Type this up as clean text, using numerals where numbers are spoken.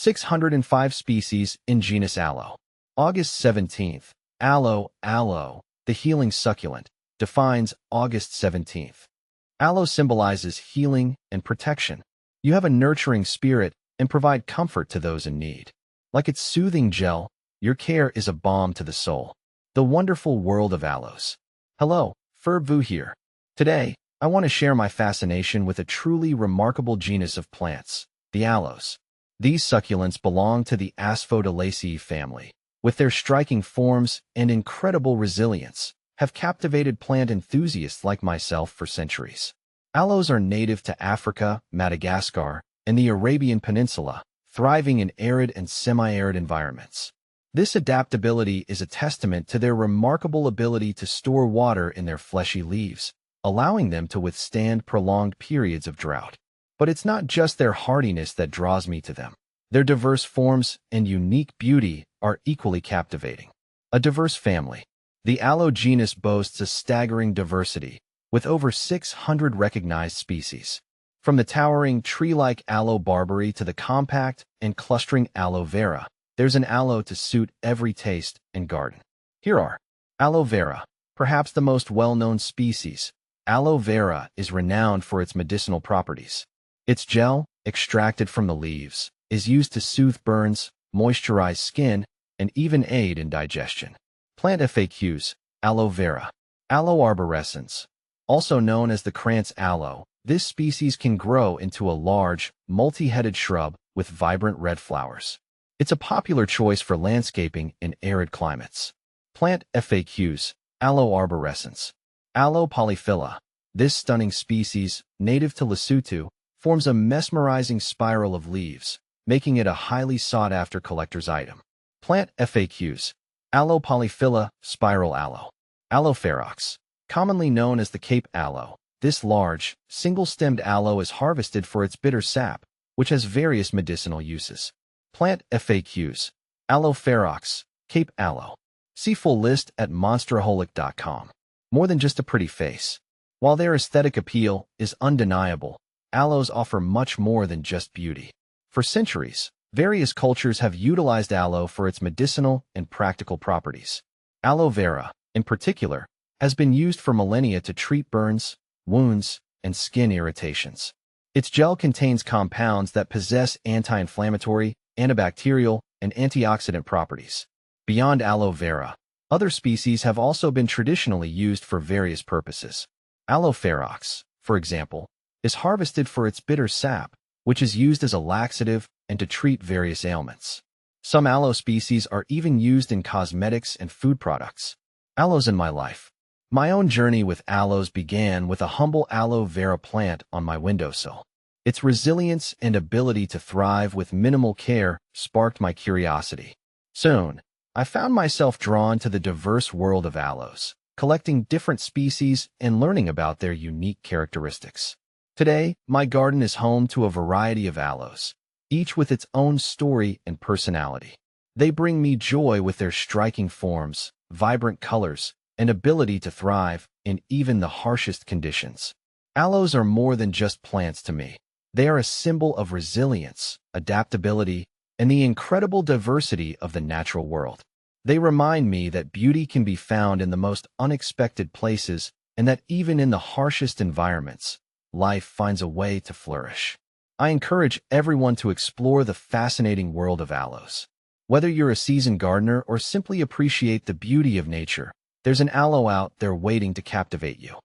605 species in genus Aloe. August 17th. Aloe, the healing succulent, defines August 17th. Aloe symbolizes healing and protection. You have a nurturing spirit and provide comfort to those in need. Like its soothing gel, your care is a balm to the soul. The wonderful world of aloes. Hello, Ferb here. Today, I want to share my fascination with a truly remarkable genus of plants, the aloes. These succulents belong to the Asphodelaceae family. With their striking forms and incredible resilience, have captivated plant enthusiasts like myself for centuries. Aloes are native to Africa, Madagascar, and the Arabian Peninsula, thriving in arid and semi-arid environments. This adaptability is a testament to their remarkable ability to store water in their fleshy leaves, allowing them to withstand prolonged periods of drought. But it's not just their hardiness that draws me to them. Their diverse forms and unique beauty are equally captivating. A diverse family. The Aloe genus boasts a staggering diversity, with over 600 recognized species. From the towering tree-like Aloe barberry to the compact and clustering aloe vera, there's an aloe to suit every taste and garden. Here are aloe vera, perhaps the most well-known species. Aloe vera is renowned for its medicinal properties. Its gel, extracted from the leaves, is used to soothe burns, moisturize skin, and even aid in digestion. Plant FAQs. Aloe vera. Aloe arborescens. Also known as the krantz aloe, this species can grow into a large, multi-headed shrub with vibrant red flowers. It's a popular choice for landscaping in arid climates. Plant FAQs. Aloe arborescens. Aloe polyphylla. This stunning species, native to Lesotho, forms a mesmerizing spiral of leaves, making it a highly sought-after collector's item. Plant FAQs. Aloe polyphylla, spiral aloe. Aloe ferox. Commonly known as the Cape aloe, this large, single-stemmed aloe is harvested for its bitter sap, which has various medicinal uses. Plant FAQs. Aloe ferox, Cape aloe. See full list at monsteraholic.com. More than just a pretty face. While their aesthetic appeal is undeniable, aloes offer much more than just beauty. For centuries, various cultures have utilized aloe for its medicinal and practical properties. Aloe vera, in particular, has been used for millennia to treat burns, wounds, and skin irritations. Its gel contains compounds that possess anti-inflammatory, antibacterial, and antioxidant properties. Beyond aloe vera, other species have also been traditionally used for various purposes. Aloe ferox, for example, is harvested for its bitter sap, which is used as a laxative and to treat various ailments. Some aloe species are even used in cosmetics and food products. Aloes in my life. My own journey with aloes began with a humble aloe vera plant on my windowsill. Its resilience and ability to thrive with minimal care sparked my curiosity. Soon, I found myself drawn to the diverse world of aloes, collecting different species and learning about their unique characteristics. Today, my garden is home to a variety of aloes, each with its own story and personality. They bring me joy with their striking forms, vibrant colors, and ability to thrive in even the harshest conditions. Aloes are more than just plants to me. They are a symbol of resilience, adaptability, and the incredible diversity of the natural world. They remind me that beauty can be found in the most unexpected places and that even in the harshest environments, life finds a way to flourish. I encourage everyone to explore the fascinating world of aloes. Whether you're a seasoned gardener or simply appreciate the beauty of nature, there's an aloe out there waiting to captivate you.